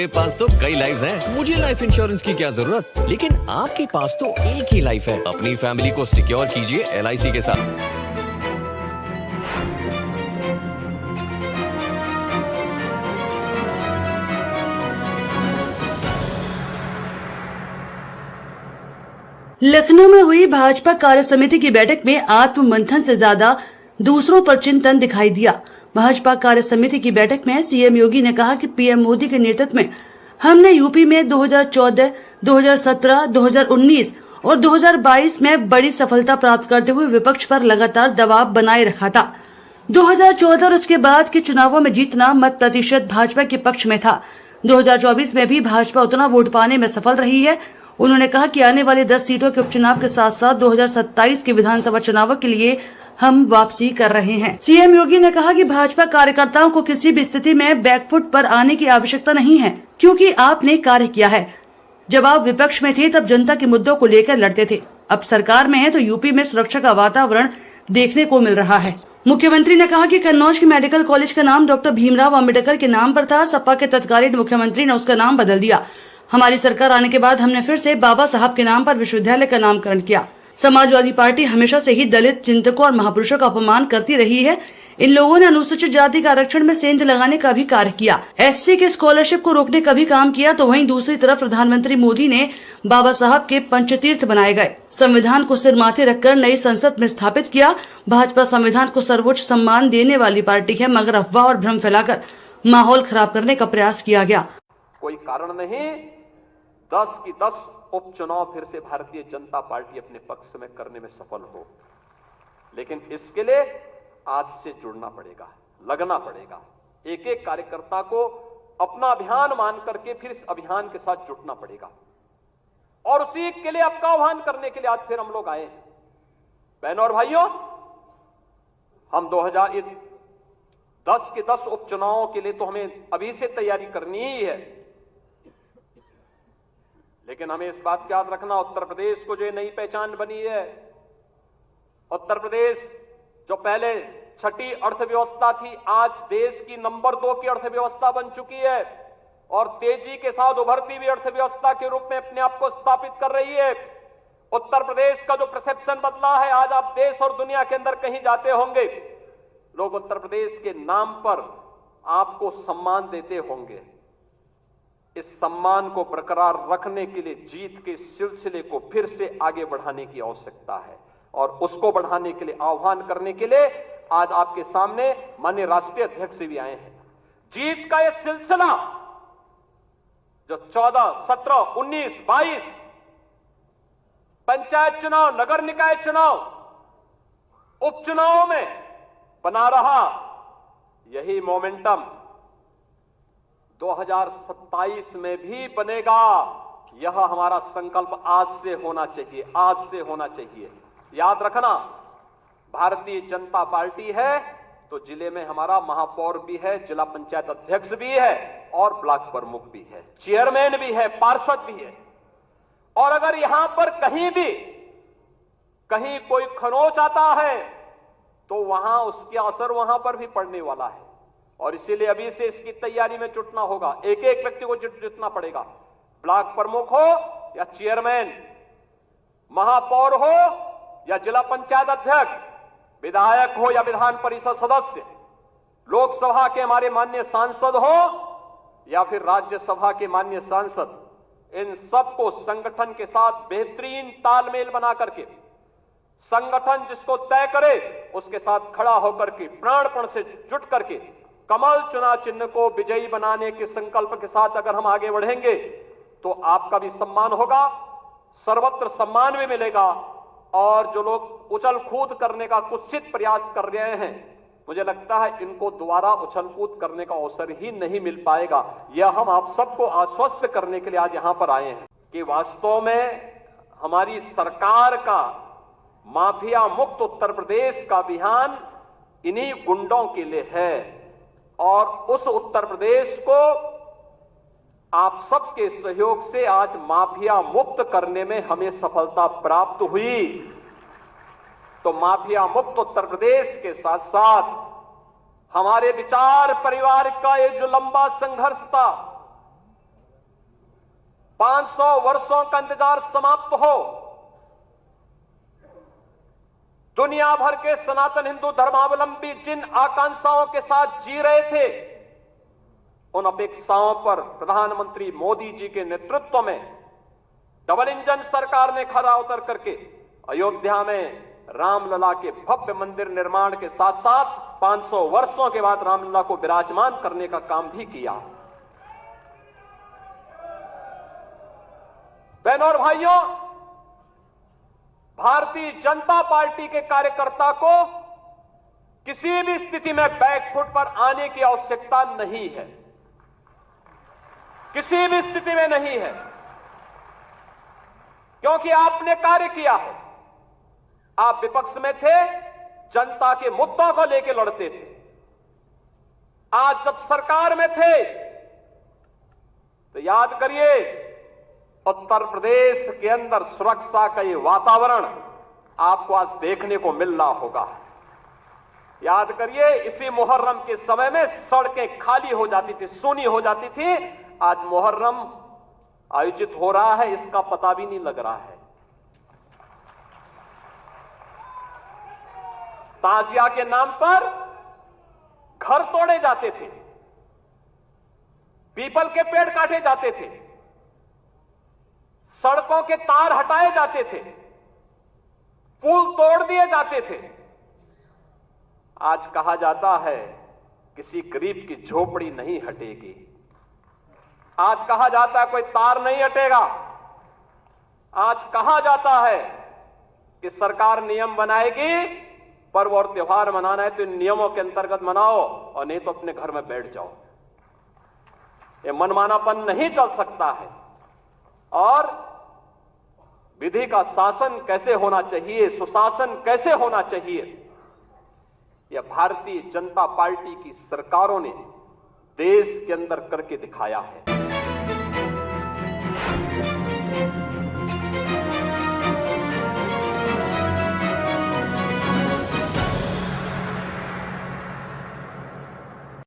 मेरे पास तो कई लाइफ्स हैं। मुझे लाइफ इंश्योरेंस की क्या जरूरत, लेकिन आपके पास तो एक ही लाइफ है। अपनी फैमिली को सिक्योर कीजिए LIC के साथ। लखनऊ में हुई भाजपा कार्य समिति की बैठक में आत्ममंथन से ज्यादा दूसरों पर चिंतन दिखाई दिया। भाजपा कार्य समिति की बैठक में सीएम योगी ने कहा कि पीएम मोदी के नेतृत्व में हमने यूपी में 2014, 2017, 2019 और 2022 में बड़ी सफलता प्राप्त करते हुए विपक्ष पर लगातार दबाव बनाए रखा था। 2014 और उसके बाद के चुनावों में जीतना मत प्रतिशत भाजपा के पक्ष में था। 2024 में भी भाजपा उतना वोट पाने में सफल रही है। उन्होंने कहा कि आने वाले 10 सीटों के उपचुनाव के साथ साथ 2027 के विधानसभा चुनावों के लिए हम वापसी कर रहे हैं। सीएम योगी ने कहा कि भाजपा कार्यकर्ताओं को किसी भी स्थिति में बैकफुट पर आने की आवश्यकता नहीं है, क्योंकि आपने कार्य किया है। जब आप विपक्ष में थे तब जनता के मुद्दों को लेकर लड़ते थे। अब सरकार में है तो यूपी में सुरक्षा का वातावरण देखने को मिल रहा है। मुख्यमंत्री ने कहा कि कन्नौज के मेडिकल कॉलेज का नाम डॉक्टर भीमराव अंबेडकर के नाम पर था। सपा के तत्कालीन मुख्यमंत्री ने उसका नाम बदल दिया। हमारी सरकार आने के बाद हमने फिर से बाबा साहब के नाम पर विश्वविद्यालय का नामकरण किया। समाजवादी पार्टी हमेशा से ही दलित चिंतकों और महापुरुषों का अपमान करती रही है। इन लोगों ने अनुसूचित जाति का आरक्षण में सेंध लगाने का भी कार्य किया। SC के स्कॉलरशिप को रोकने का भी काम किया। तो वहीं दूसरी तरफ प्रधानमंत्री मोदी ने बाबा साहब के पंचतीर्थ बनाए गए संविधान को सिर माथे रखकर नई संसद में स्थापित किया। भाजपा संविधान को सर्वोच्च सम्मान देने वाली पार्टी है, मगर अफवाह और भ्रम फैलाकर माहौल खराब करने का प्रयास किया गया। कोई कारण नहीं 10 की 10 उपचुनाव फिर से भारतीय जनता पार्टी अपने पक्ष में करने में सफल हो, लेकिन इसके लिए आज से जुड़ना पड़ेगा, लगना पड़ेगा। एक एक कार्यकर्ता को अपना अभियान मान करके फिर इस अभियान के साथ जुटना पड़ेगा और उसी के लिए आपका आह्वान करने के लिए आज फिर हम लोग आए हैं। बहनों और भाइयों, हम 2010 के 10 उपचुनावों के लिए तो हमें अभी से तैयारी करनी ही है, लेकिन हमें इस बात का याद रखना, उत्तर प्रदेश को जो नई पहचान बनी है, उत्तर प्रदेश जो पहले छठी अर्थव्यवस्था थी, आज देश की नंबर 2 की अर्थव्यवस्था बन चुकी है और तेजी के साथ उभरती हुई अर्थव्यवस्था के रूप में अपने आप को स्थापित कर रही है। उत्तर प्रदेश का जो परसेप्शन बदला है, आज आप देश और दुनिया के अंदर कहीं जाते होंगे, लोग उत्तर प्रदेश के नाम पर आपको सम्मान देते होंगे। इस सम्मान को बरकरार रखने के लिए जीत के सिलसिले को फिर से आगे बढ़ाने की आवश्यकता है और उसको बढ़ाने के लिए आह्वान करने के लिए आज आपके सामने माननीय राष्ट्रीय अध्यक्ष भी आए हैं। जीत का यह सिलसिला जो 14, 17, 19, 22 पंचायत चुनाव, नगर निकाय चुनाव, उपचुनावों में बना रहा, यही मोमेंटम 2027 में भी बनेगा। यह हमारा संकल्प आज से होना चाहिए, आज से होना चाहिए। याद रखना, भारतीय जनता पार्टी है तो जिले में हमारा महापौर भी है, जिला पंचायत अध्यक्ष भी है और ब्लॉक प्रमुख भी है, चेयरमैन भी है, पार्षद भी है। और अगर यहां पर कहीं कोई खरोंच आता है तो वहां उसका असर वहां पर भी पड़ने वाला है और इसीलिए अभी से इसकी तैयारी में जुटना होगा। एक एक व्यक्ति को जुटना पड़ेगा, ब्लॉक प्रमुख हो या चेयरमैन, महापौर हो या जिला पंचायत अध्यक्ष, विधायक हो या विधान परिषद सदस्य, लोकसभा के हमारे माननीय सांसद हो या फिर राज्यसभा के माननीय सांसद, इन सबको संगठन के साथ बेहतरीन तालमेल बना करके, संगठन जिसको तय करे उसके साथ खड़ा होकर के प्राणपण से जुट करके कमल चुनाव चिन्ह को विजयी बनाने के संकल्प के साथ अगर हम आगे बढ़ेंगे तो आपका भी सम्मान होगा, सर्वत्र सम्मान भी मिलेगा। और जो लोग उछल कूद करने का कुत्सित प्रयास कर रहे हैं, मुझे लगता है इनको दोबारा उछल कूद करने का अवसर ही नहीं मिल पाएगा। यह हम आप सबको आश्वस्त करने के लिए आज यहां पर आए हैं कि वास्तव में हमारी सरकार का माफिया मुक्त उत्तर प्रदेश का अभियान इन्हीं गुंडों के लिए है और उस उत्तर प्रदेश को आप सबके सहयोग से आज माफिया मुक्त करने में हमें सफलता प्राप्त हुई। तो माफिया मुक्त उत्तर प्रदेश के साथ साथ हमारे विचार परिवार का ये जो लंबा संघर्ष था, 500 वर्षों का इंतजार समाप्त हो, दुनिया भर के सनातन हिंदू धर्मावलंबी जिन आकांक्षाओं के साथ जी रहे थे, उन अपेक्षाओं पर प्रधानमंत्री मोदी जी के नेतृत्व में डबल इंजन सरकार ने खरा उतर करके अयोध्या में रामलला के भव्य मंदिर निर्माण के साथ साथ 500 वर्षों के बाद रामलला को विराजमान करने का काम भी किया। बहनों और भाइयों, भारतीय जनता पार्टी के कार्यकर्ता को किसी भी स्थिति में बैकफुट पर आने की आवश्यकता नहीं है, किसी भी स्थिति में नहीं है, क्योंकि आपने कार्य किया है। आप विपक्ष में थे, जनता के मुद्दों को लेकर लड़ते थे। आज जब सरकार में थे तो याद करिए, उत्तर प्रदेश के अंदर सुरक्षा का ये वातावरण आपको आज देखने को मिल रहा होगा। याद करिए, इसी मुहर्रम के समय में सड़कें खाली हो जाती थी, सूनी हो जाती थी। आज मुहर्रम आयोजित हो रहा है, इसका पता भी नहीं लग रहा है। ताजिया के नाम पर घर तोड़े जाते थे, पीपल के पेड़ काटे जाते थे, सड़कों के तार हटाए जाते थे, पुल तोड़ दिए जाते थे। आज कहा जाता है किसी गरीब की झोपड़ी नहीं हटेगी, आज कहा जाता है कोई तार नहीं हटेगा, आज कहा जाता है कि सरकार नियम बनाएगी, पर्व और त्योहार मनाना है तो इन नियमों के अंतर्गत मनाओ और नहीं तो अपने घर में बैठ जाओ। ये मनमानापन नहीं चल सकता है। और विधि का शासन कैसे होना चाहिए, सुशासन कैसे होना चाहिए, यह भारतीय जनता पार्टी की सरकारों ने देश के अंदर करके दिखाया है।